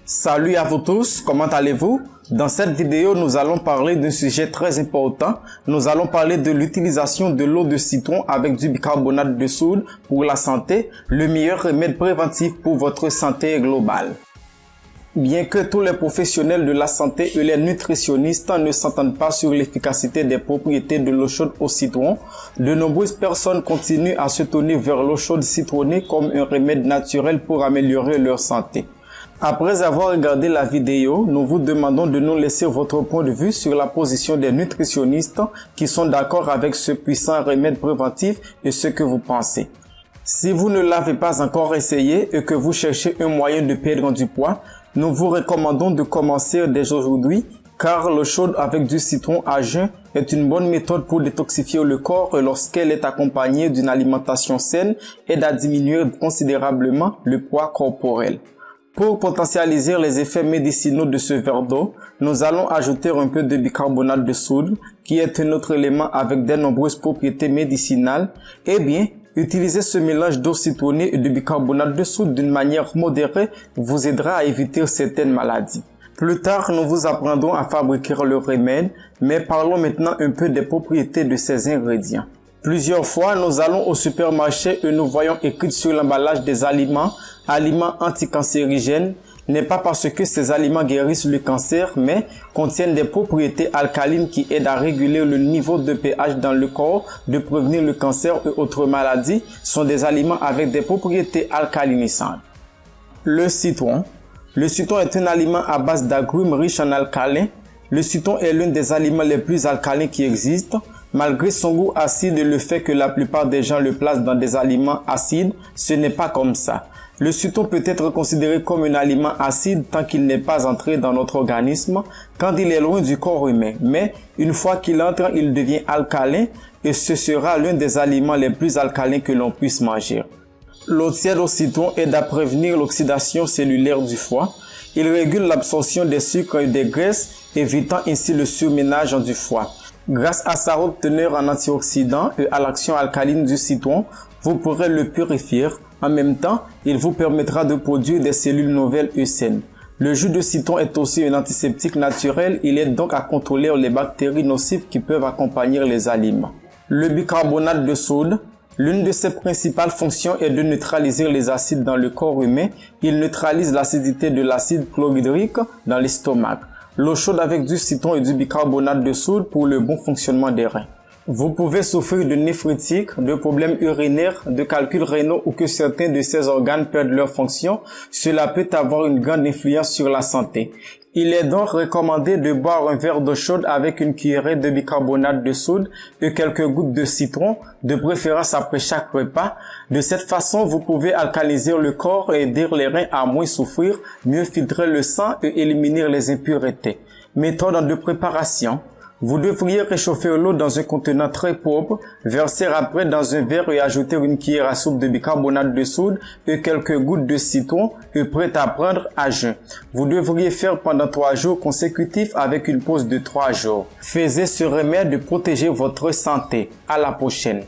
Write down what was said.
Salut à vous tous, comment allez-vous? Dans cette vidéo, nous allons parler d'un sujet très important. Nous allons parler de l'utilisation de l'eau de citron avec du bicarbonate de soude pour la santé, le meilleur remède préventif pour votre santé globale. Bien que tous les professionnels de la santé et les nutritionnistes ne s'entendent pas sur l'efficacité des propriétés de l'eau chaude au citron, de nombreuses personnes continuent à se tourner vers l'eau chaude citronnée comme un remède naturel pour améliorer leur santé. Après avoir regardé la vidéo, nous vous demandons de nous laisser votre point de vue sur la position des nutritionnistes qui sont d'accord avec ce puissant remède préventif et ce que vous pensez. Si vous ne l'avez pas encore essayé et que vous cherchez un moyen de perdre du poids, nous vous recommandons de commencer dès aujourd'hui car l'eau chaude avec du citron à jeun est une bonne méthode pour détoxifier le corps lorsqu'elle est accompagnée d'une alimentation saine et à diminuer considérablement le poids corporel. Pour potentialiser les effets médicinaux de ce verre d'eau, nous allons ajouter un peu de bicarbonate de soude, qui est un autre élément avec de nombreuses propriétés médicinales. Eh bien, utiliser ce mélange d'eau citronnée et de bicarbonate de soude d'une manière modérée vous aidera à éviter certaines maladies. Plus tard, nous vous apprendrons à fabriquer le remède, mais parlons maintenant un peu des propriétés de ces ingrédients. Plusieurs fois, nous allons au supermarché et nous voyons écrit sur l'emballage des aliments anticancérigènes, n'est pas parce que ces aliments guérissent le cancer, mais contiennent des propriétés alcalines qui aident à réguler le niveau de pH dans le corps, de prévenir le cancer et autres maladies, sont des aliments avec des propriétés alcalinisantes. Le citron. Le citron est un aliment à base d'agrumes riches en alcalins. Le citron est l'un des aliments les plus alcalins qui existent. Malgré son goût acide et le fait que la plupart des gens le placent dans des aliments acides, ce n'est pas comme ça. Le citron peut être considéré comme un aliment acide tant qu'il n'est pas entré dans notre organisme, quand il est loin du corps humain. Mais une fois qu'il entre, il devient alcalin et ce sera l'un des aliments les plus alcalins que l'on puisse manger. L'eau tiède au citron aide à prévenir l'oxydation cellulaire du foie. Il régule l'absorption des sucres et des graisses, évitant ainsi le surménage du foie. Grâce à sa haute teneur en antioxydants et à l'action alcaline du citron, vous pourrez le purifier. En même temps, il vous permettra de produire des cellules nouvelles et saines. Le jus de citron est aussi un antiseptique naturel, il aide donc à contrôler les bactéries nocives qui peuvent accompagner les aliments. Le bicarbonate de soude. L'une de ses principales fonctions est de neutraliser les acides dans le corps humain. Il neutralise l'acidité de l'acide chlorhydrique dans l'estomac. L'eau chaude avec du citron et du bicarbonate de soude pour le bon fonctionnement des reins. Vous pouvez souffrir de néphritique, de problèmes urinaires, de calculs rénaux ou que certains de ces organes perdent leur fonction. Cela peut avoir une grande influence sur la santé. Il est donc recommandé de boire un verre d'eau chaude avec une cuillerée de bicarbonate de soude et quelques gouttes de citron, de préférence après chaque repas. De cette façon, vous pouvez alcaliniser le corps et aider les reins à moins souffrir, mieux filtrer le sang et éliminer les impuretés. Méthode de préparation. Vous devriez réchauffer l'eau dans un contenant très propre, verser après dans un verre et ajouter une cuillère à soupe de bicarbonate de soude et quelques gouttes de citron et prêt à prendre à jeun. Vous devriez faire pendant 3 jours consécutifs avec une pause de 3 jours. Faites ce remède de protéger votre santé. À la prochaine.